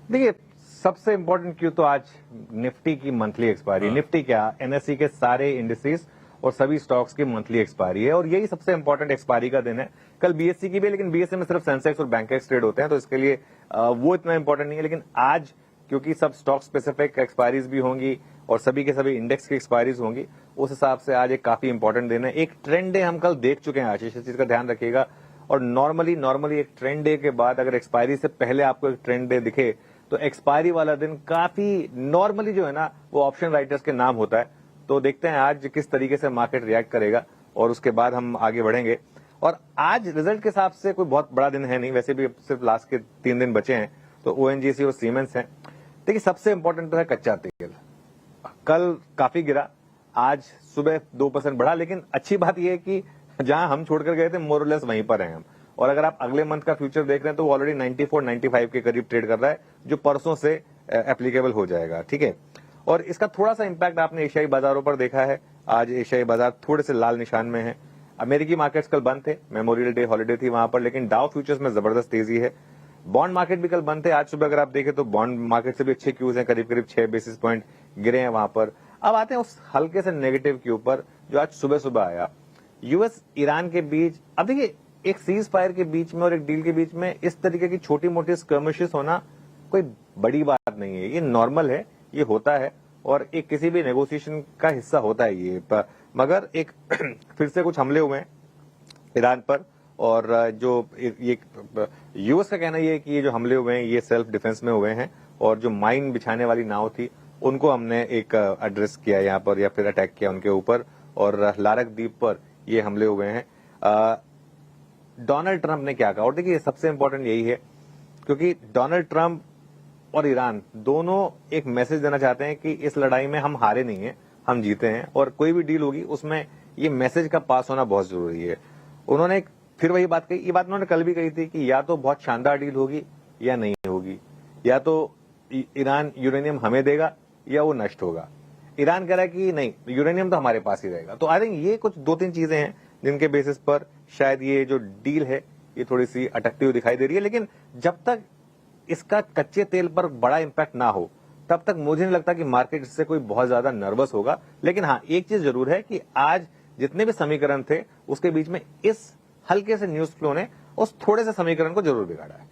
देखिए, सबसे important Q तो आज निफ्टी की मंथली एक्सपायरी। निफ्टी क्या, एनएसई के सारे इंडिसेस और सभी स्टॉक्स की मंथली एक्सपायरी है और यही सबसे इंपॉर्टेंट एक्सपायरी का दिन है। कल बीएससी की भी, लेकिन बीएससी में सिर्फ सेंसेक्स और बैंकेक्स ट्रेड होते हैं तो इसके लिए वो इतना इंपॉर्टेंट नहीं है। लेकिन आज क्योंकि सब स्टॉक स्पेसिफिक एक्सपायरीज भी होंगी और सभी के सभी इंडेक्स की एक्सपायरीज होंगी, उस हिसाब से आज एक काफी इंपॉर्टेंट दिन है। एक ट्रेंड डे हम कल देख चुके हैं आशीष, इस चीज का ध्यान रखिएगा। और नॉर्मली एक ट्रेंड डे के बाद अगर एक्सपायरी से पहले आपको एक ट्रेंड डे दिखे तो एक्सपायरी वाला दिन काफी नॉर्मली जो है ना वो ऑप्शन राइटर्स के नाम होता है। तो देखते हैं आज किस तरीके से मार्केट रिएक्ट करेगा और उसके बाद हम आगे बढ़ेंगे। और आज रिजल्ट के हिसाब से कोई बहुत बड़ा दिन है नहीं, वैसे भी सिर्फ लास्ट के 3 दिन बचे हैं तो ओएनजीसी और सीमेंस हैं। देखिए, सबसे इंपॉर्टेंट तो है कच्चा तेल। कल काफी गिरा, आज सुबह 2% बढ़ा, लेकिन अच्छी बात यह है कि जहां हम छोड़कर गए थे मोरलेस वहीं पर हैं हम। और अगर आप अगले मंथ का फ्यूचर देख रहे हैं तो ऑलरेडी 94-95 के करीब ट्रेड कर रहा है, जो परसों से एप्लीकेबल हो जाएगा। ठीक है, और इसका थोड़ा सा इंपैक्ट आपने एशियाई बाजारों पर देखा है। आज एशियाई बाजार थोड़े से लाल निशान में है। अमेरिकी मार्केट्स कल बंद थे, मेमोरियल डे हॉलिडे थी वहां पर, लेकिन डाउ फ्यूचर्स में जबरदस्त तेजी है। बॉन्ड मार्केट भी कल बंद थे। आज सुबह अगर आप देखें तो बॉन्ड मार्केट से भी अच्छे क्यूज हैं, करीब 6 बेसिस पॉइंट गिरे हैं वहां पर। अब आते हैं उस हल्के से नेगेटिव क्यू पर जो आज सुबह सुबह आया। यूएस ईरान के बीच, अब देखिए, एक सीज फायर के बीच में और एक डील के बीच में इस तरीके की छोटी मोटी स्कर्मिशेस होना कोई बड़ी बात नहीं है, ये नॉर्मल है, ये होता है और एक किसी भी नेगोशिएशन का हिस्सा होता है ये। मगर एक फिर से कुछ हमले हुए हैं ईरान पर, और जो ये यूएस का कहना ये है कि ये जो हमले हुए हैं ये सेल्फ डिफेंस में हुए हैं और जो माइन बिछाने वाली नाव थी उनको हमने एक एड्रेस किया यहाँ पर या फिर अटैक किया उनके ऊपर, और लारक द्वीप पर ये हमले हुए हैं। डोनाल्ड ट्रंप ने क्या कहा, और देखिए सबसे इंपॉर्टेंट यही है क्योंकि डोनाल्ड ट्रंप और ईरान दोनों एक मैसेज देना चाहते हैं कि इस लड़ाई में हम हारे नहीं हैं, हम जीते हैं, और कोई भी डील होगी उसमें ये मैसेज का पास होना बहुत जरूरी है। उन्होंने फिर वही बात कही, ये बात उन्होंने कल भी कही थी कि या तो बहुत शानदार डील होगी या नहीं होगी, या तो ईरान यूरेनियम हमें देगा या वो नष्ट होगा। ईरान कह रहा है कि नहीं, यूरेनियम तो हमारे पास ही रहेगा। तो आई थिंक ये कुछ 2-3 चीजें हैं जिनके बेसिस पर शायद ये जो डील है ये थोड़ी सी अटकती हुई दिखाई दे रही है। लेकिन जब तक इसका कच्चे तेल पर बड़ा इंपैक्ट ना हो तब तक मुझे नहीं लगता कि मार्केट इससे कोई बहुत ज्यादा नर्वस होगा। लेकिन हाँ, एक चीज जरूर है कि आज जितने भी समीकरण थे उसके बीच में इस हल्के से न्यूज फ्लो ने उस थोड़े से समीकरण को जरूर बिगाड़ा है।